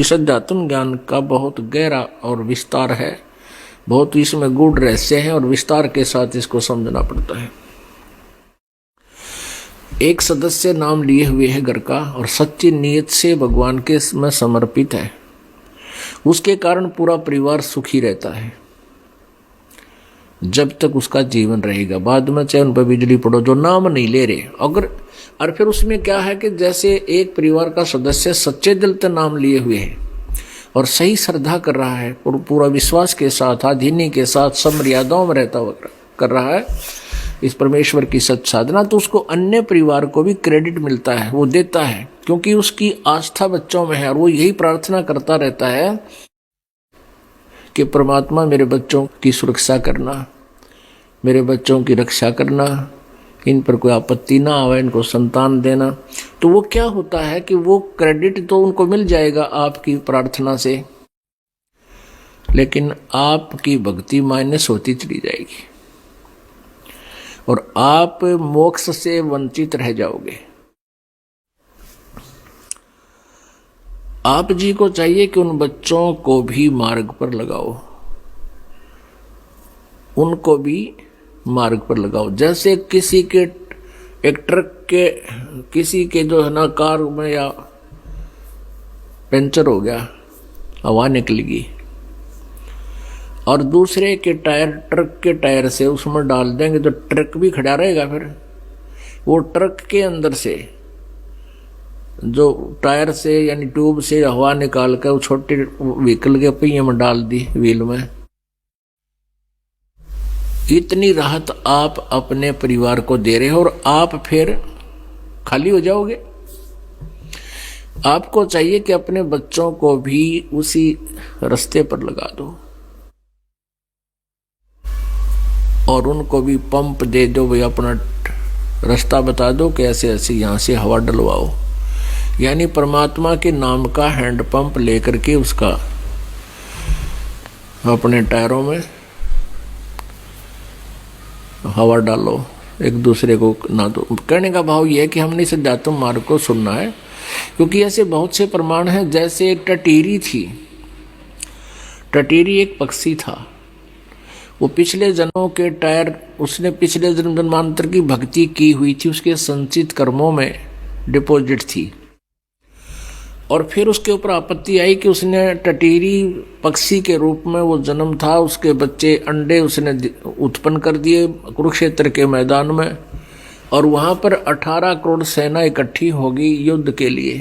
इस अध्यात्म ज्ञान का बहुत गहरा और विस्तार है, बहुत इसमें गूढ़ रहस्य है और विस्तार के साथ इसको समझना पड़ता है। एक सदस्य नाम लिए हुए है घर का और सच्ची नीयत से भगवान के में समर्पित है, उसके कारण पूरा परिवार सुखी रहता है जब तक उसका जीवन रहेगा। बाद में चाहे उन पर बिजली पड़ो, जो नाम नहीं ले रहे अगर, और फिर उसमें क्या है कि जैसे एक परिवार का सदस्य सच्चे दिल से नाम लिए हुए है और सही श्रद्धा कर रहा है और पूरा विश्वास के साथ आधीनी के साथ सब मर्यादाओं में रहता हुआ कर रहा है इस परमेश्वर की सच साधना, तो उसको अन्य परिवार को भी क्रेडिट मिलता है, वो देता है, क्योंकि उसकी आस्था बच्चों में है और वो यही प्रार्थना करता रहता है कि परमात्मा मेरे बच्चों की सुरक्षा करना, मेरे बच्चों की रक्षा करना, इन पर कोई आपत्ति ना आवे, इनको संतान देना। तो वो क्या होता है कि वो क्रेडिट तो उनको मिल जाएगा आपकी प्रार्थना से, लेकिन आपकी भक्ति माइनस होती चली जाएगी और आप मोक्ष से वंचित रह जाओगे। आप जी को चाहिए कि उन बच्चों को भी मार्ग पर लगाओ, उनको भी मार्ग पर लगाओ। जैसे किसी के एक ट्रक के किसी के जो है ना कार में या पंचर हो गया, हवा निकलेगी और दूसरे के टायर ट्रक के टायर से उसमें डाल देंगे तो ट्रक भी खड़ा रहेगा। फिर वो ट्रक के अंदर से जो टायर से यानी ट्यूब से हवा निकाल कर वो छोटे व्हीकल के पहिए में डाल दी, व्हील में। इतनी राहत आप अपने परिवार को दे रहे हो और आप फिर खाली हो जाओगे। आपको चाहिए कि अपने बच्चों को भी उसी रास्ते पर लगा दो और उनको भी पंप दे दो, भाई अपना रास्ता बता दो कि ऐसे ऐसे यहां से हवा डलवाओ, यानी परमात्मा के नाम का हैंड पंप लेकर के उसका अपने टायरों में हवा डालो, एक दूसरे को ना दो। कहने का भाव यह है कि हमने इस अध्यात्म मार्ग को सुनना है, क्योंकि ऐसे बहुत से प्रमाण हैं। जैसे एक टटीरी थी, टटीरी एक पक्षी था, वो पिछले जन्मों के टायर, उसने पिछले जन्म जन्मांतर की भक्ति की हुई थी, उसके संचित कर्मों में डिपॉजिट थी और फिर उसके ऊपर आपत्ति आई कि उसने टटीरी पक्षी के रूप में वो जन्म था, उसके बच्चे अंडे उसने उत्पन्न कर दिए कुरुक्षेत्र के मैदान में और वहां पर 18 करोड़ सेना इकट्ठी होगी युद्ध के लिए।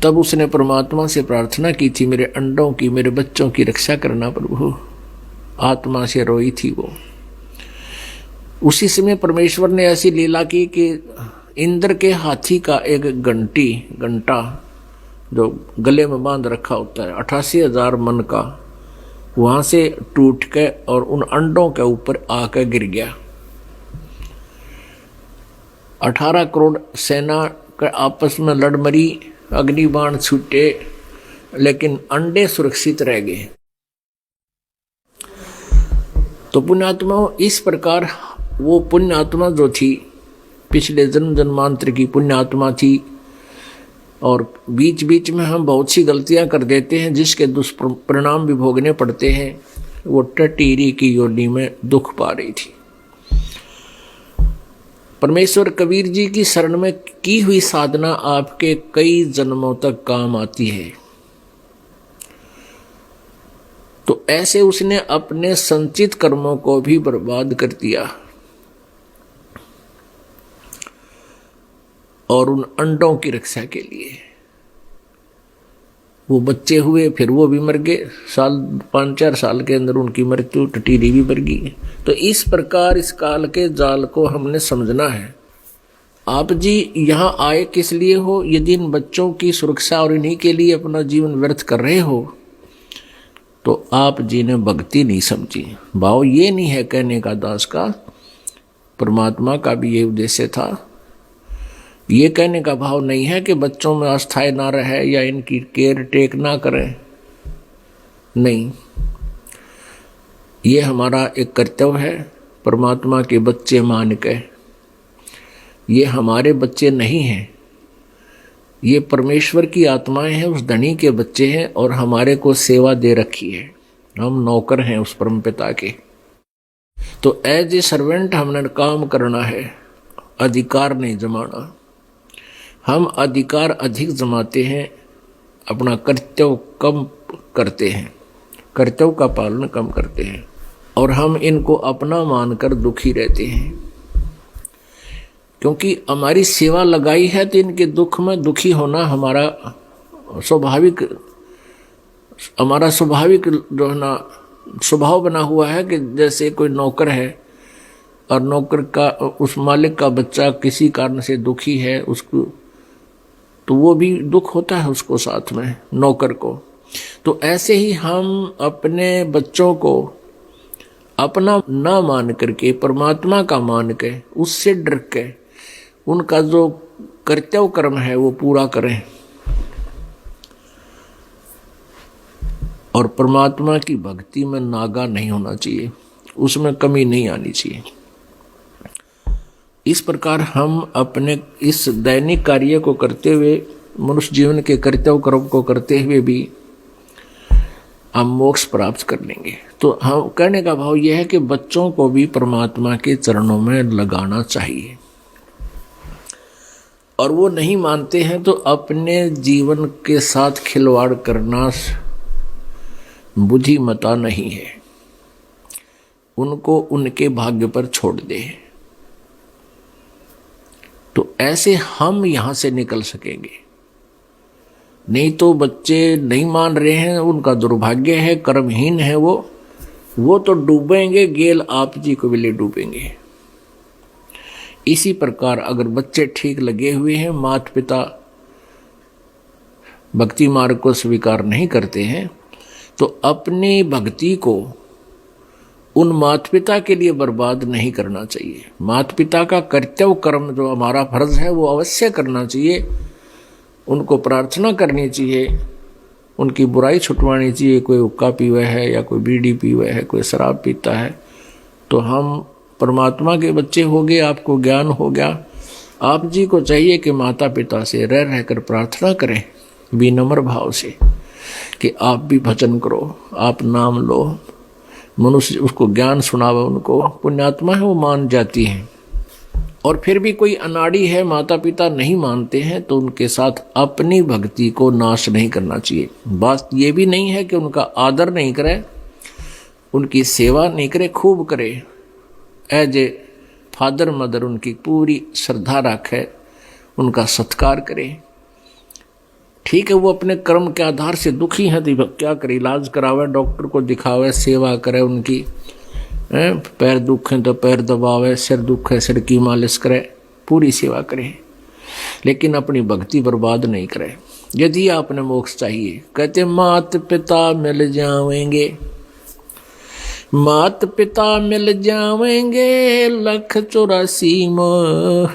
तब उसने परमात्मा से प्रार्थना की थी, मेरे अंडों की, मेरे बच्चों की रक्षा करना प्रभु। आत्मा से रोई थी वो। उसी समय परमेश्वर ने ऐसी लीला की कि इंद्र के हाथी का एक घंटा जो गले में बांध रखा होता है 88,000 मन का, वहां से टूट के और उन अंडों के ऊपर आकर गिर गया। 18 करोड़ सेना के आपस में लड़ मरी, अग्निबाण छूटे, लेकिन अंडे सुरक्षित रह गए। तो पुण्यात्मा इस प्रकार वो पुण्यात्मा जो थी, पिछले जन्म जन्मांतर की पुण्यात्मा थी और बीच बीच में हम बहुत सी गलतियां कर देते हैं जिसके दुष्परिणाम भी भोगने पड़ते हैं। वो टटीरी की योनि में दुख पा रही थी। परमेश्वर कबीर जी की शरण में की हुई साधना आपके कई जन्मों तक काम आती है। तो ऐसे उसने अपने संचित कर्मों को भी बर्बाद कर दिया और उन अंडों की रक्षा के लिए वो बच्चे हुए, फिर वो भी मर गए। 5-4 साल के अंदर उनकी मृत्यु, टटीरी भी मर गई। तो इस प्रकार इस काल के जाल को हमने समझना है। आप जी यहाँ आए किस लिए हो? यदि इन बच्चों की सुरक्षा और इन्हीं के लिए अपना जीवन व्यर्थ कर रहे हो तो आप जी ने भक्ति नहीं समझी। भाव ये नहीं है कहने का दास का, परमात्मा का भी ये उद्देश्य था। ये कहने का भाव नहीं है कि बच्चों में अस्थाई ना रहे या इनकी केयर टेक ना करें, नहीं। ये हमारा एक कर्तव्य है परमात्मा के बच्चे मान के। ये हमारे बच्चे नहीं हैं, ये परमेश्वर की आत्माएं हैं, उस धनी के बच्चे हैं और हमारे को सेवा दे रखी है। हम नौकर हैं उस परम पिता के। तो एज ए सर्वेंट हमने काम करना है, अधिकार नहीं जमाना। हम अधिकार अधिक जमाते हैं, अपना कर्तव्य कम करते हैं, कर्तव्य का पालन कम करते हैं और हम इनको अपना मानकर दुखी रहते हैं। क्योंकि हमारी सेवा लगाई है तो इनके दुख में दुखी होना हमारा स्वाभाविक जो है ना स्वभाव बना हुआ है। कि जैसे कोई नौकर है और नौकर का उस मालिक का बच्चा किसी कारण से दुखी है, उसको तो वो भी दुख होता है उसको साथ में, नौकर को। तो ऐसे ही हम अपने बच्चों को अपना ना मान करके परमात्मा का मान के, उससे डर के उनका जो कर्तव्य कर्म है वो पूरा करें और परमात्मा की भक्ति में नागा नहीं होना चाहिए, उसमें कमी नहीं आनी चाहिए। इस प्रकार हम अपने इस दैनिक कार्य को करते हुए, मनुष्य जीवन के कर्तव्य कर्म को करते हुए भी हम मोक्ष प्राप्त कर लेंगे। तो हम कहने का भाव यह है कि बच्चों को भी परमात्मा के चरणों में लगाना चाहिए और वो नहीं मानते हैं तो अपने जीवन के साथ खिलवाड़ करना बुद्धिमता नहीं है, उनको उनके भाग्य पर छोड़ दे। तो ऐसे हम यहां से निकल सकेंगे। नहीं तो बच्चे नहीं मान रहे हैं, उनका दुर्भाग्य है, कर्महीन है वो तो डूबेंगे, गेल आप जी को भी ले डूबेंगे। इसी प्रकार अगर बच्चे ठीक लगे हुए हैं, माता पिता भक्ति मार्ग को स्वीकार नहीं करते हैं, तो अपनी भक्ति को उन माता पिता के लिए बर्बाद नहीं करना चाहिए। माता पिता का कर्तव्य कर्म जो हमारा फर्ज है वो अवश्य करना चाहिए, उनको प्रार्थना करनी चाहिए, उनकी बुराई छुटवानी चाहिए। कोई हुक्का पीवे है या कोई बीड़ी पीवे है, कोई शराब पीता है, तो हम परमात्मा के बच्चे हो गए, आपको ज्ञान हो गया। आप जी को चाहिए कि माता पिता से रह रहकर प्रार्थना करें विनम्र भाव से कि आप भी भजन करो, आप नाम लो, मनुष्य उसको ज्ञान सुनावे, उनको पुण्यात्मा है वो मान जाती है। और फिर भी कोई अनाड़ी है, माता पिता नहीं मानते हैं, तो उनके साथ अपनी भक्ति को नाश नहीं करना चाहिए। बात ये भी नहीं है कि उनका आदर नहीं करे, उनकी सेवा नहीं करे, खूब करे, एज ए फादर मदर उनकी पूरी श्रद्धा रखे, उनका सत्कार करे। ठीक है, वो अपने कर्म के आधार से दुखी हैं तो क्या करे, इलाज करावे, डॉक्टर को दिखावे, सेवा करे उनकी, पैर दुख है तो पैर दबावे, सिर दुख है सिर की मालिश करे, पूरी सेवा करे, लेकिन अपनी भक्ति बर्बाद नहीं करे। यदि आपने मोक्ष चाहिए, कहते मात पिता मिल जाएंगे, मात पिता मिल जाएंगे 184 मोह,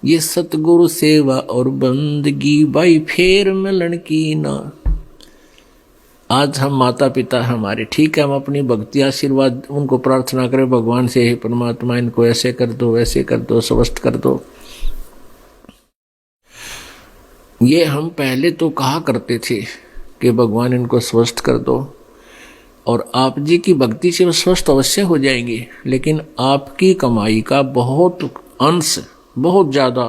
ये सतगुरु सेवा और बंदगी भाई फेर मिलन की ना। आज हम माता पिता हमारे, ठीक है, हम अपनी भक्ति आशीर्वाद उनको प्रार्थना करें भगवान से, हे परमात्मा इनको ऐसे कर दो, वैसे कर दो, स्वस्थ कर दो। ये हम पहले तो कहा करते थे कि भगवान इनको स्वस्थ कर दो, और आप जी की भक्ति से वो स्वस्थ अवश्य हो जाएंगे, लेकिन आपकी कमाई का बहुत अंश, बहुत ज्यादा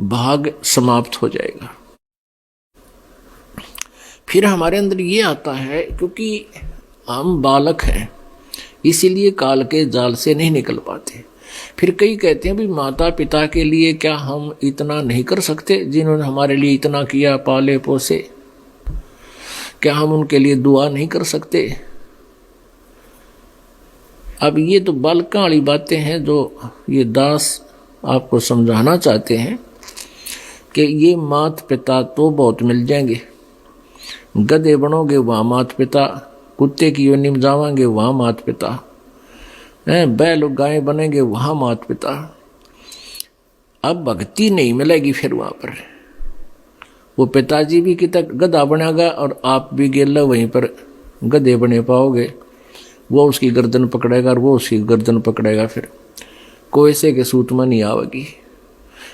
भाग समाप्त हो जाएगा। फिर हमारे अंदर ये आता है, क्योंकि हम बालक हैं इसीलिए काल के जाल से नहीं निकल पाते। फिर कई कहते हैं भी माता पिता के लिए क्या हम इतना नहीं कर सकते, जिन्होंने हमारे लिए इतना किया, पाले पोसे, क्या हम उनके लिए दुआ नहीं कर सकते? अब ये तो बालका वाली बातें हैं जो ये दास आपको समझाना चाहते हैं कि ये माता पिता तो बहुत मिल जाएंगे। गधे बनोगे वहाँ माता पिता, कुत्ते की योनि में जावांगे वहाँ माता पिता, बैल गाय बनेंगे वहाँ माता पिता। अब भक्ति नहीं मिलेगी फिर वहाँ पर, वो पिताजी भी कितना गधा बनेगा और आप भी गेला वहीं पर गधे बने पाओगे। वो उसकी गर्दन पकड़ेगा और वो उसकी गर्दन पकड़ेगा, फिर कोई से के सूत में नहीं आवेगी।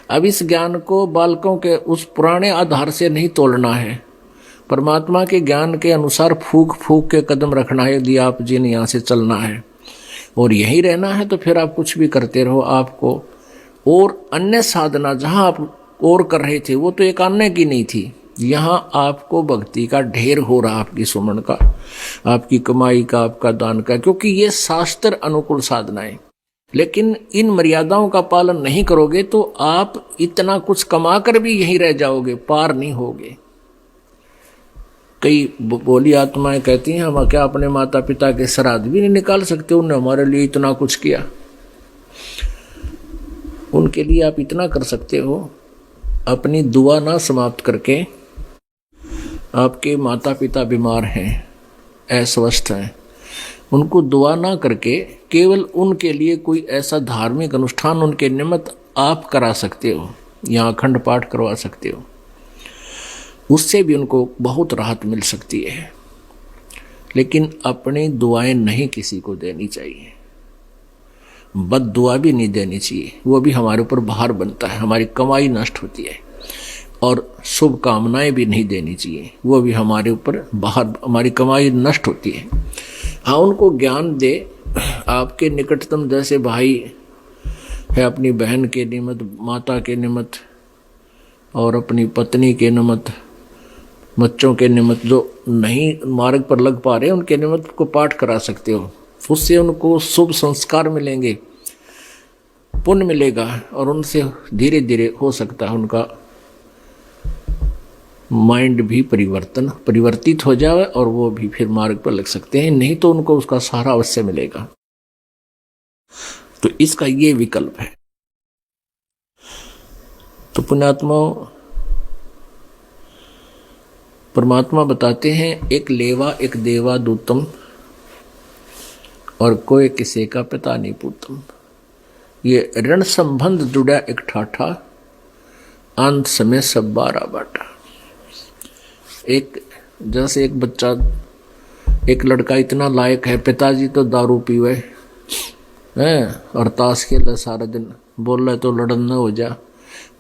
अब इस ज्ञान को बालकों के उस पुराने आधार से नहीं तोड़ना है, परमात्मा के ज्ञान के अनुसार फूक फूक के कदम रखना है। यदि आप जिन यहाँ से चलना है और यहीं रहना है तो फिर आप कुछ भी करते रहो। आपको और अन्य साधना जहाँ आप और कर रहे थे वो तो एक अन्य की नहीं थी, यहाँ आपको भक्ति का ढेर हो रहा, आपकी सुमन का, आपकी कमाई का, आपका दान का, क्योंकि ये शास्त्र अनुकूल साधनाएं। लेकिन इन मर्यादाओं का पालन नहीं करोगे तो आप इतना कुछ कमा कर भी यहीं रह जाओगे, पार नहीं होगे। कई बोली आत्माएं कहती हैं हम क्या अपने माता पिता के श्राद्ध भी नहीं निकाल सकते, उन्होंने हमारे लिए इतना कुछ किया। उनके लिए आप इतना कर सकते हो, अपनी दुआ ना समाप्त करके, आपके माता पिता बीमार हैं, अस्वस्थ हैं, उनको दुआ ना करके केवल उनके लिए कोई ऐसा धार्मिक अनुष्ठान उनके निमित्त आप करा सकते हो, यहाँ अखंड पाठ करवा सकते हो, उससे भी उनको बहुत राहत मिल सकती है। लेकिन अपनी दुआएं नहीं किसी को देनी चाहिए, बद दुआ भी नहीं देनी चाहिए, वो भी हमारे ऊपर भार बनता है, हमारी कमाई नष्ट होती है। और शुभ कामनाएं भी नहीं देनी चाहिए, वो भी हमारे ऊपर बाहर, हमारी कमाई नष्ट होती है। हाँ, उनको ज्ञान दे, आपके निकटतम जैसे भाई है, अपनी बहन के निमित्त, माता के निमित्त और अपनी पत्नी के निमित्त, बच्चों के निमित्त जो नहीं मार्ग पर लग पा रहे उनके निमित्त को पाठ करा सकते हो, उससे उनको शुभ संस्कार मिलेंगे, पुण्य मिलेगा और उनसे धीरे धीरे हो सकता है उनका माइंड भी परिवर्तित हो जाए और वो भी फिर मार्ग पर लग सकते हैं। नहीं तो उनको उसका सहारा अवश्य मिलेगा। तो इसका ये विकल्प है। तो पुण्यात्मा परमात्मा बताते हैं, एक लेवा एक देवा दूतम और कोई किसी का पिता नहीं पूतम। ये ऋण संबंध जुड़ा एक ठाठा, अंत समय सब 12 बाटा। एक जैसे एक बच्चा, एक लड़का इतना लायक है, पिताजी तो दारू पीवे हैं और ताश खेले सारा दिन, बोल रहे तो लड़न न हो जा,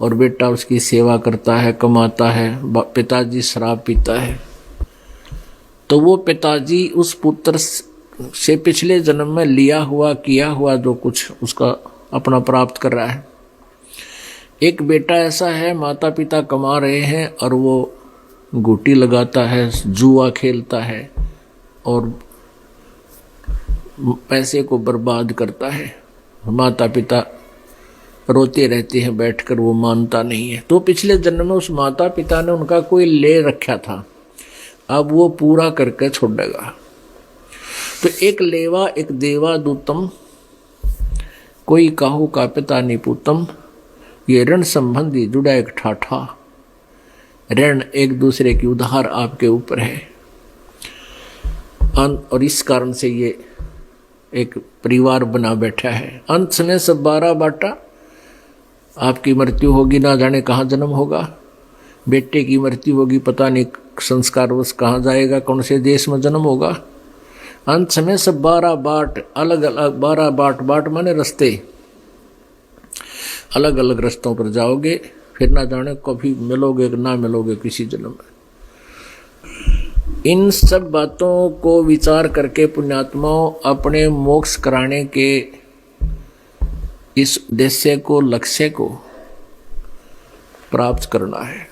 और बेटा उसकी सेवा करता है, कमाता है, पिताजी शराब पीता है, तो वो पिताजी उस पुत्र से पिछले जन्म में लिया हुआ किया हुआ जो कुछ उसका अपना प्राप्त कर रहा है। एक बेटा ऐसा है, माता पिता कमा रहे हैं और वो गोटी लगाता है, जुआ खेलता है और पैसे को बर्बाद करता है। माता पिता रोते रहते हैं बैठकर, वो मानता नहीं है। तो पिछले जन्म में उस माता पिता ने उनका कोई ले रखा था, अब वो पूरा करके छोड़ेगा। तो एक लेवा एक देवा दूतम, कोई काहू का पिता नहीं पूतम। ये ऋण संबंधी जुड़ा एक ठाठा, ऋण एक दूसरे की उधार आपके ऊपर है। और इस कारण से ये एक परिवार बना बैठा है। अंत में सब 12 बाटा। आपकी मृत्यु होगी, ना जाने कहाँ जन्म होगा। बेटे की मृत्यु होगी, पता नहीं संस्कार वश कहाँ जाएगा, कौन से देश में जन्म होगा। अंत में सब 12 बाट, अलग अलग 12 बाट, बाट माने रास्ते, अलग अलग रास्तों पर जाओगे, फिर ना जाने कभी मिलोगे ना मिलोगे किसी जन्म में। इन सब बातों को विचार करके पुण्यात्माओं अपने मोक्ष कराने के इस उद्देश्य को, लक्ष्य को प्राप्त करना है।